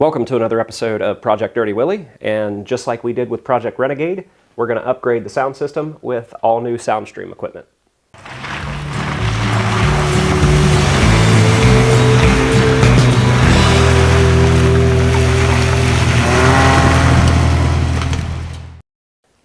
Welcome to another episode of Project Dirty Willy, and just like we did with Project Renegade, we're going to upgrade the sound system with all new Soundstream equipment.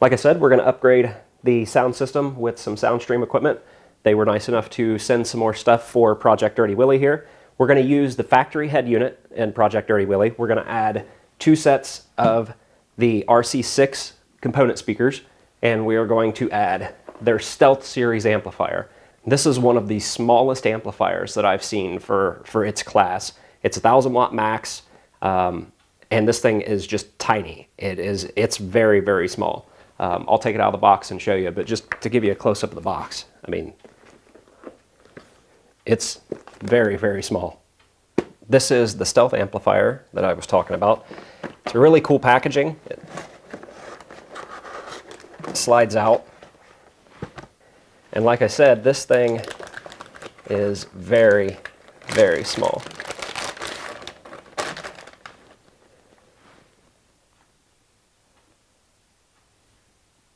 Like I said, we're going to upgrade the sound system with some Soundstream equipment. They were nice enough to send some more stuff for Project Dirty Willy here. We're going to use the factory head unit in Project Dirty Willy. We're going to add 2 sets of the RC6 component speakers, and we are going to add their Stealth Series amplifier. This is one of the smallest amplifiers that I've seen for its class. It's 1,000 watt max, and this thing is just tiny. It's very, very small. I'll take it out of the box and show you, but just to give you a close-up of the box, I mean, it's very, very small. This is the Stealth amplifier that I was talking about. It's a really cool packaging. It slides out. And like I said, this thing is very, very small.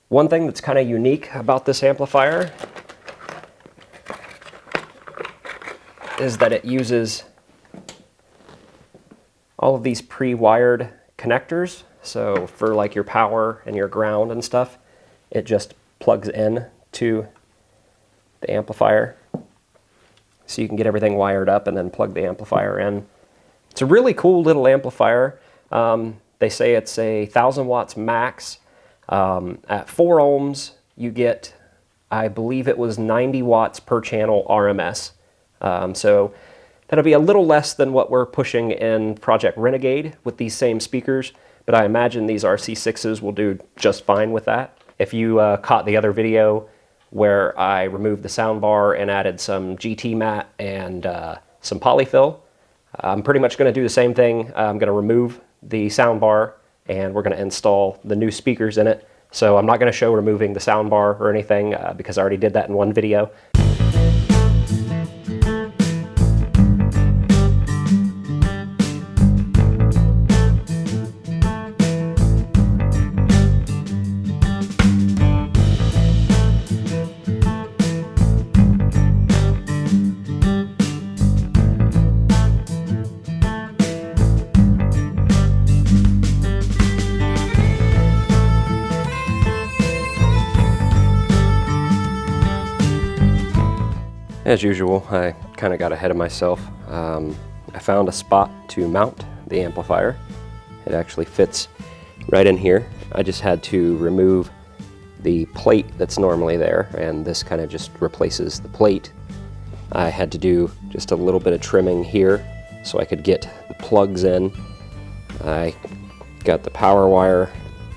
One thing that's kind of unique about this amplifier is that it uses all of these pre-wired connectors. So for like your power and your ground and stuff, it just plugs in to the amplifier. So you can get everything wired up and then plug the amplifier in. It's a really cool little amplifier. They say it's 1,000 watts max. At 4 ohms, you get, I believe it was 90 watts per channel RMS. So that'll be a little less than what we're pushing in Project Renegade with these same speakers, but I imagine these RC6s will do just fine with that. If you caught the other video where I removed the soundbar and added some GT mat and some polyfill, I'm pretty much going to do the same thing. I'm going to remove the soundbar and we're going to install the new speakers in it. So I'm not going to show removing the soundbar or anything because I already did that in one video. As usual, I kind of got ahead of myself. I found a spot to mount the amplifier. It actually fits right in here. I just had to remove the plate that's normally there, and this kind of just replaces the plate. I had to do just a little bit of trimming here so I could get the plugs in. I got the power wire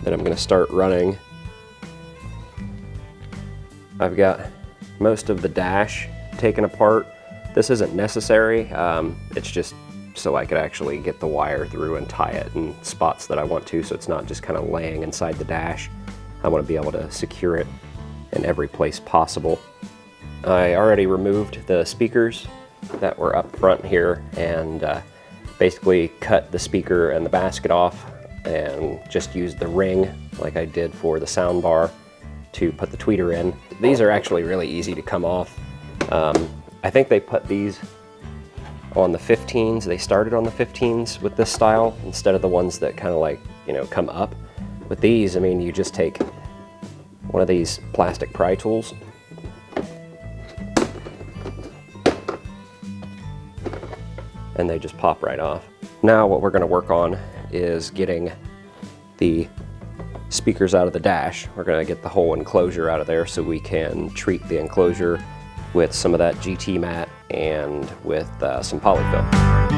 that I'm going to start running. I've got most of the dash taken apart. This isn't necessary, it's just so I could actually get the wire through and tie it in spots that I want to, so it's not just kind of laying inside the dash. I want to be able to secure it in every place possible. I already removed the speakers that were up front here and basically cut the speaker and the basket off and just used the ring like I did for the sound bar to put the tweeter in. These are actually really easy to come off. I think they put these on the 15s. They started on the 15s with this style instead of the ones that kind of like, you know, come up. With these, I mean, you just take one of these plastic pry tools and they just pop right off. Now what we're going to work on is getting the speakers out of the dash. We're going to get the whole enclosure out of there so we can treat the enclosure with some of that GT mat and with some polyfill.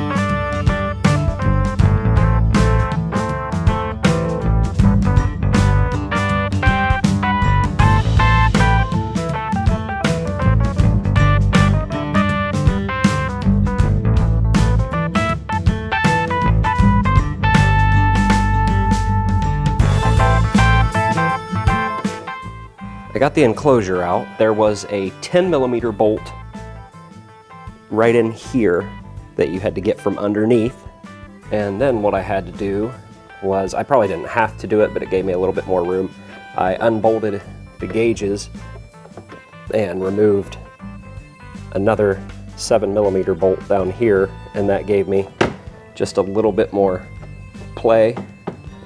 I got the enclosure out. There was a 10mm bolt right in here that you had to get from underneath And then what I had to do was, I probably didn't have to do it, but it gave me a little bit more room. I unbolted the gauges and removed another 7mm bolt down here, and that gave me just a little bit more play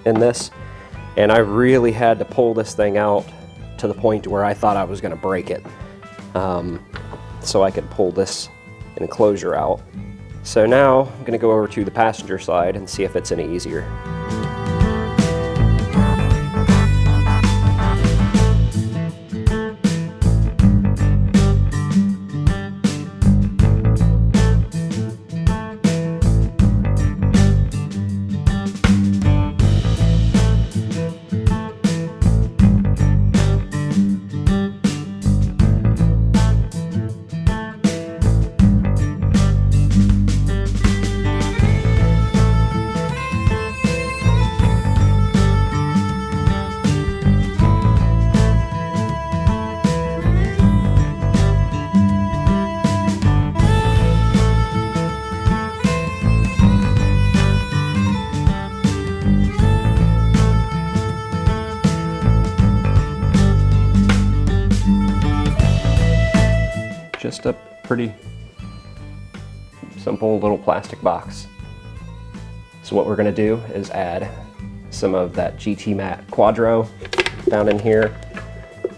in this. And I really had to pull this thing out to the point where I thought I was going to break it, so I could pull this enclosure out. So now I'm going to go over to the passenger side and see if it's any easier. Just a pretty simple little plastic box. So what we're going to do is add some of that GT Matte Quadro down in here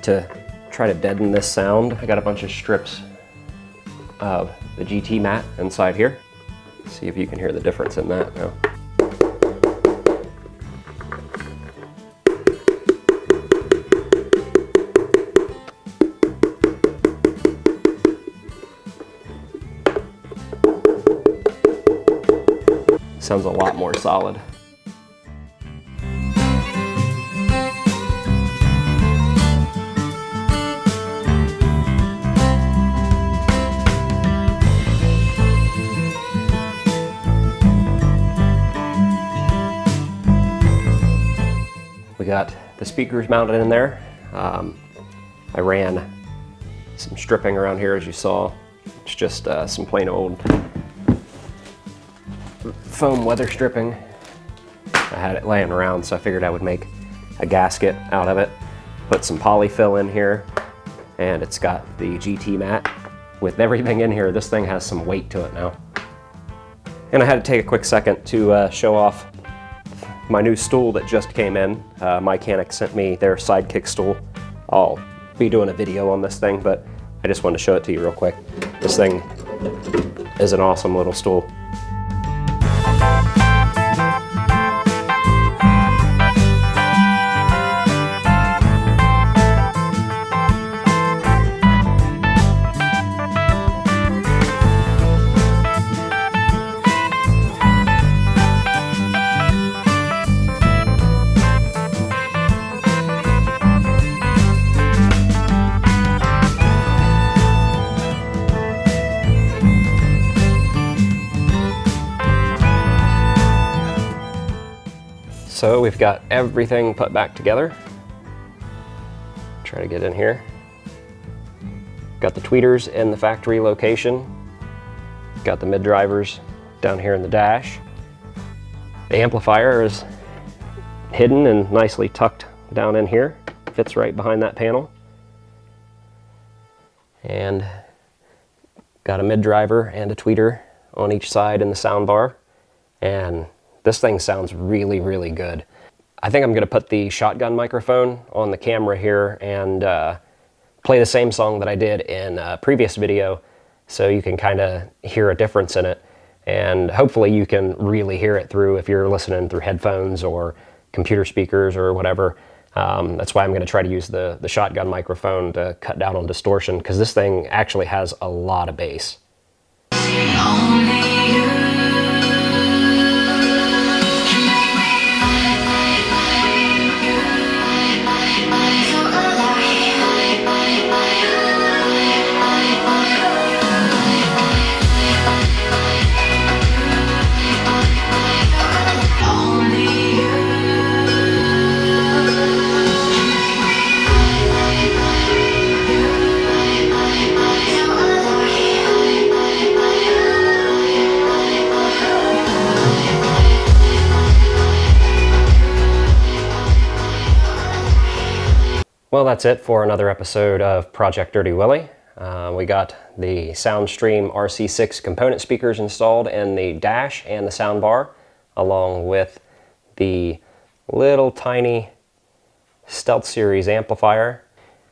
to try to deaden this sound. I got a bunch of strips of the GT Matte inside here. See if you can hear the difference in that now. Sounds a lot more solid. We got the speakers mounted in there. I ran some stripping around here, as you saw. It's just some plain old foam weather stripping. I had it laying around, so I figured I would make a gasket out of it. Put some polyfill in here, and it's got the GT Matte. With everything in here, this thing has some weight to it now. And I had to take a quick second to show off my new stool that just came in. My mechanic sent me their sidekick stool. I'll be doing a video on this thing, but I just wanted to show it to you real quick. This thing is an awesome little stool. So we've got everything put back together. Try to get in here. Got the tweeters in the factory location. Got the mid drivers down here in the dash. The amplifier is hidden and nicely tucked down in here. Fits right behind that panel. And got a mid driver and a tweeter on each side in the sound bar. And this thing sounds really, really good. I think I'm going to put the shotgun microphone on the camera here and play the same song that I did in a previous video, so you can kind of hear a difference in it. And hopefully you can really hear it through if you're listening through headphones or computer speakers or whatever. That's why I'm going to try to use the shotgun microphone to cut down on distortion, because this thing actually has a lot of bass. Well, that's it for another episode of Project Dirty Willy. We got the Soundstream RC6 component speakers installed in the dash and the sound bar, along with the little tiny Stealth Series amplifier.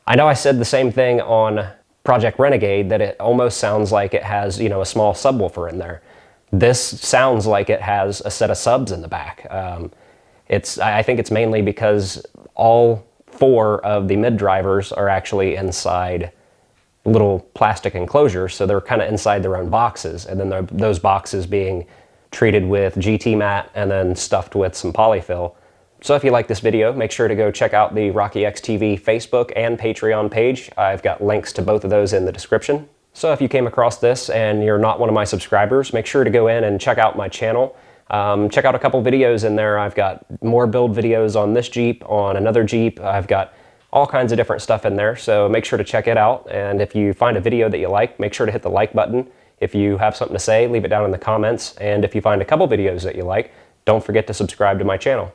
I know I said the same thing on Project Renegade, that it almost sounds like it has, you know, a small subwoofer in there. This sounds like it has a set of subs in the back. I think it's mainly because all 4 of the mid drivers are actually inside little plastic enclosures, so they're kind of inside their own boxes, and then those boxes being treated with GT mat and then stuffed with some polyfill. So if you like this video, make sure to go check out the Rocky X TV Facebook and Patreon page. I've got links to both of those in the description. So if you came across this and you're not one of my subscribers, make sure to go in and check out my channel. Check out a couple videos in there. I've got more build videos on this Jeep, on another Jeep. I've got all kinds of different stuff in there, so make sure to check it out. And if you find a video that you like, make sure to hit the like button. If you have something to say, leave it down in the comments. And if you find a couple videos that you like, don't forget to subscribe to my channel.